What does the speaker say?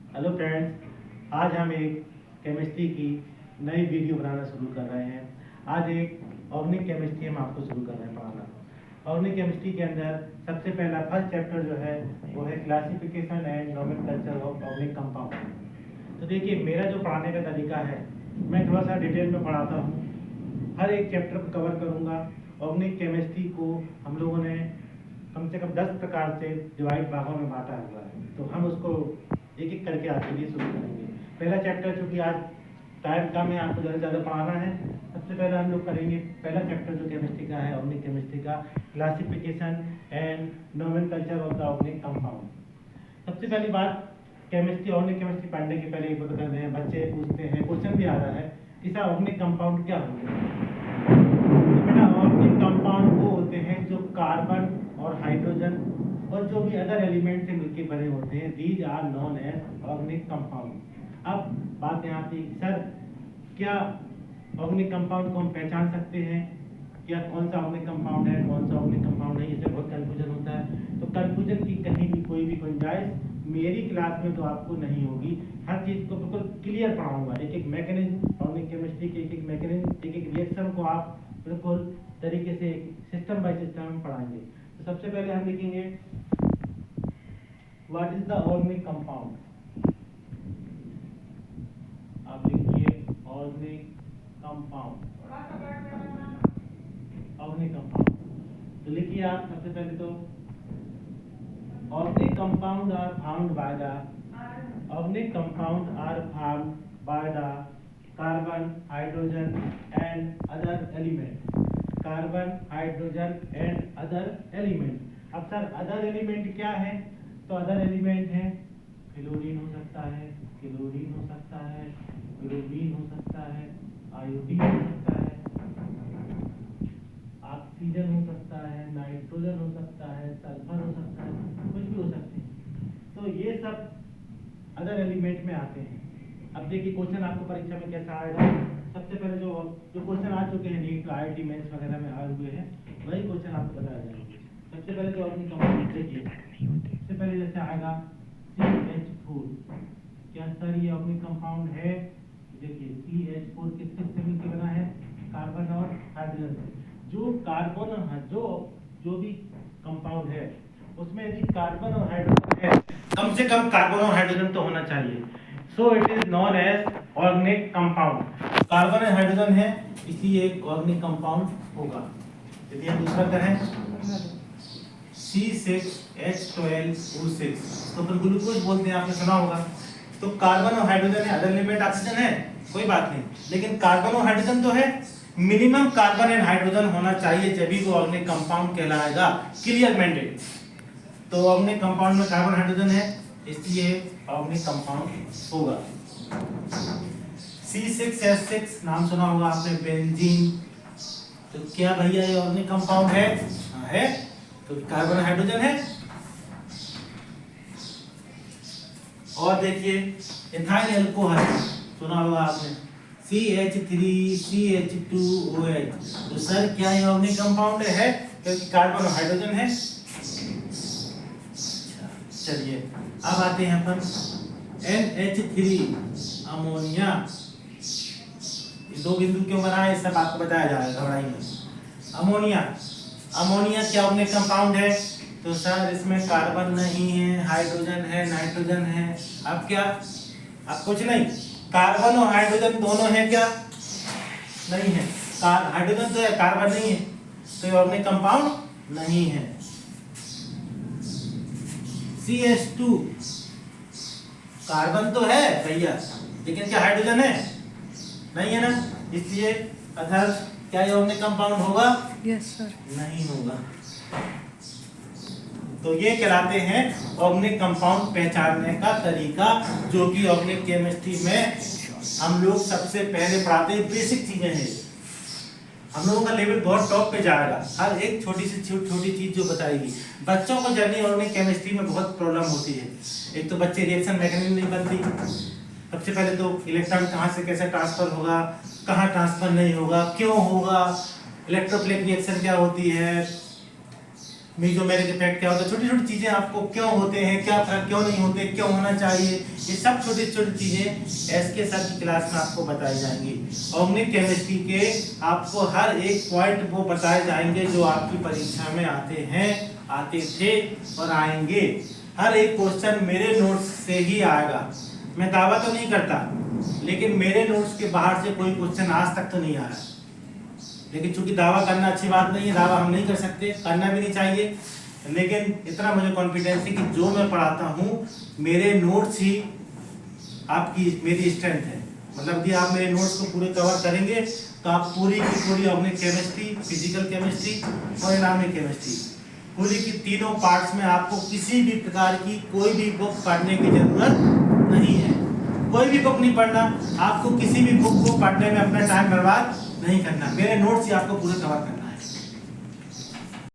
Hello friends, आज हम एक केमिस्ट्री की नई वीडियो बनाना शुरू कर रहे हैं। आज एक ऑर्गेनिक केमिस्ट्री हम आपको शुरू कर रहे हैं पढ़ाना। ऑर्गेनिक केमिस्ट्री के अंदर सबसे पहला फर्स्ट चैप्टर जो है वो है classification and nomenclature of organic compound. तो देखिए, मेरा जो पढ़ाने का तरीका है, मैं थोड़ा सा डिटेल में पढ़ाता हूँ। हर एक चैप्टर को कवर करूँगा। ऑर्गेनिक केमिस्ट्री को हम लोगों ने कम से कम 10 प्रकार से डिवाइड भागों में बांटा हुआ है, तो हम उसको एक एक करके आपके लिए शुरू करेंगे। पहला चैप्टर, चूँकि आज टाइम कम है, आपको ज़्यादा पढ़ाना है, सबसे पहले हम लोग करेंगे पहला चैप्टर जो केमिस्ट्री का है, ऑर्गेनिक केमिस्ट्री का, classification and nomenclature of the organic compound. सबसे पहली बात, केमिस्ट्री ऑर्गेनिक केमिस्ट्री पढ़ने के पहले एक बात बता दें, बच्चे पूछते हैं, क्वेश्चन भी आ रहा है कि सर ऑर्गेनिक कंपाउंड क्या होते हैं। तो बेटा, ऑर्गेनिक कंपाउंड वो होते हैं जो कार्बन और हाइड्रोजन और जो भी अदर एलिमेंट से मिलकर बने होते हैं। These are known as organic compound. अब बात यहाँ थी, सर क्या ऑर्गेनिक कंपाउंड को हम पहचान सकते हैं, क्या कौन सा ऑर्गेनिक कंपाउंड है, कौन सा ऑर्गेनिक कंपाउंड नहीं, इससे बहुत कंफ्यूजन होता है। तो कंफ्यूजन की कहीं भी कोई भी गुंजाइश मेरी क्लास में तो आपको नहीं होगी। हर चीज़ को बिल्कुल क्लियर पढ़ाऊंगा, एक एक मैकेनिज्म, ऑर्गेनिक केमिस्ट्री के एक एक मैकेनिज्म, एक एक रिएक्शन को आप बिल्कुल तरीके से सिस्टम बाय सिस्टम पढ़ाएंगे। तो सबसे पहले हम लिखेंगे what is the organic compound. आप लिखिए ऑर्गेनिक कंपाउंड, ऑर्गेनिक कंपाउंड। तो लिखिए आप सबसे पहले तो organic compound are found by the organic compound are found by the carbon, hydrogen and other element. Carbon, hydrogen and other element. अब sir other element क्या है? तो अदर एलिमेंट है फ्लोरीन हो सकता है, क्लोरीन हो सकता है, ब्रोमीन हो सकता है, आयोडीन हो सकता है, ऑक्सीजन हो सकता है, नाइट्रोजन हो सकता है, सल्फर हो सकता है, कुछ भी हो सकते हैं। तो ये सब अदर एलिमेंट में आते हैं। अब देखिए क्वेश्चन आपको परीक्षा में कैसा आएगा। सबसे पहले जो क्वेश्चन आ चुके हैं नीट, IIT मेंस वगैरह में आए हुए हैं, वही क्वेश्चन आपको बताया जाएंगे। सबसे पहले जो ऑर्गेनिक कंपाउंड देखिए, सबसे पहले जैसे आएगा CH4। क्या सर ये ऑर्गेनिक कंपाउंड है? देखिए CH4 किस किस से मिलकर बना है? कार्बन और हाइड्रोजन से। जो कार्बन और जो भी कंपाउंड है उसमें यदि कार्बन और हाइड्रोजन है, कम से कम कार्बन और हाइड्रोजन तो होना चाहिए। So it is known as organic compound. Carbon और हाइड्रोजन है, इसलिए एक ऑर्गेनिक कंपाउंड होगा। यदि हम दूसरा करें C6H12O6, तो फिर ग्लूकोज बोलते हैं, आपने सुना होगा। तो कार्बन और हाइड्रोजन है, अदर एलिमेंट ऑक्सीजन है, कोई बात नहीं, लेकिन कार्बन और हाइड्रोजन तो है। मिनिमम कार्बन एंड हाइड्रोजन होना चाहिए, जब भी वो ऑर्गेनिक कंपाउंड कहलाएगा। Clear mandate. तो ऑर्गेनिक कंपाउंड में कार्बन हाइड्रोजन है, इसलिए ऑर्गेनिक कंपाउंड होगा। C6H6 नाम सुना होगा आपने, बेंजीन। तो क्या भैया ये ऑर्गेनिक कंपाउंड है? हाँ है, तो कार्बन हाइड्रोजन है। और देखिए इथाइल अल्कोहल सुना होगा आपने, CH3CH2OH। तो सर क्या ये ऑर्गेनिक कंपाउंड है? क्योंकि कार्बन और हाइड्रोजन है। चलिए अब आते हैं अपन NH3 अमोनिया। दो बिंदु क्यों बना है, सब आपको बताया जाएगा, घबराइए मत। अमोनिया, अमोनिया क्या ऑर्गेनिक कंपाउंड है? तो सर इसमें कार्बन नहीं है, हाइड्रोजन है, नाइट्रोजन है। अब क्या? अब कुछ नहीं, कार्बन और हाइड्रोजन दोनों है क्या? नहीं है। हाइड्रोजन तो है, कार्बन नहीं है, तो ये ऑर्गेनिक कंपाउंड नहीं है। CH2 कार्बन तो है भैया, लेकिन क्या हाइड्रोजन है? नहीं है ना, इसलिए अर्थात क्या ये ऑर्गेनिक कंपाउंड होगा? Yes sir. नहीं होगा। तो ये कहलाते हैं ऑर्गेनिक कंपाउंड पहचानने का तरीका, जो कि ऑर्गेनिक केमिस्ट्री में हम लोग सबसे पहले पढ़ाते हैं। बेसिक चीजें हैं, हम लोगों का लेवल बहुत टॉप पे जाएगा। हर एक छोटी से छोटी चीज जो बताएगी बच्चों को, जर्नी ऑर्गेनिक केमिस्ट्री में बहुत प्रॉब्लम होती है। एक तो बच्चे रिएक्शन मैकेनिज्म नहीं बनती। सबसे पहले तो इलेक्ट्रॉन कहाँ से कैसे ट्रांसफर होगा, कहाँ ट्रांसफर नहीं होगा, क्यों होगा, इलेक्ट्रोप्लेट रिएक्शन क्या होती है, मेसोमेरिक इफेक्ट क्या होता है, छोटी छोटी चीजें आपको क्यों होते हैं, क्या फर्क क्यों नहीं होते, क्यों होना चाहिए, ये सब छोटी छोटी चीजें एसके सर की क्लास में आपको बताई जाएंगी। ऑर्गेनिक केमिस्ट्री के आपको हर एक पॉइंट वो बताए जाएंगे जो आपकी परीक्षा में आते हैं, आते थे और आएंगे। हर एक क्वेश्चन मेरे नोट्स से ही आएगा। मैं दावा तो नहीं करता, लेकिन मेरे नोट्स के बाहर से कोई क्वेश्चन आज तक तो नहीं आया। लेकिन चूंकि दावा करना अच्छी बात नहीं है, दावा हम नहीं कर सकते, करना भी नहीं चाहिए, लेकिन इतना मुझे कॉन्फिडेंस है कि जो मैं पढ़ाता हूँ मेरे नोट्स ही आपकी मेरी स्ट्रेंथ है। मतलब कि आप मेरे नोट्स को पूरे कवर करेंगे तो आप पूरी की पूरी ऑर्गेनिक केमिस्ट्री, फिजिकल केमिस्ट्री और इनॉर्गेनिक केमिस्ट्री पूरी की तीनों पार्ट्स में आपको किसी भी प्रकार की कोई भी बुक पढ़ने की जरूरत नहीं है। कोई भी बुक नहीं पढ़ना, आपको किसी भी बुक को पढ़ने में अपना टाइम बर्बाद नहीं करना, मेरे नोट्स ही आपको पूरे कवर करना।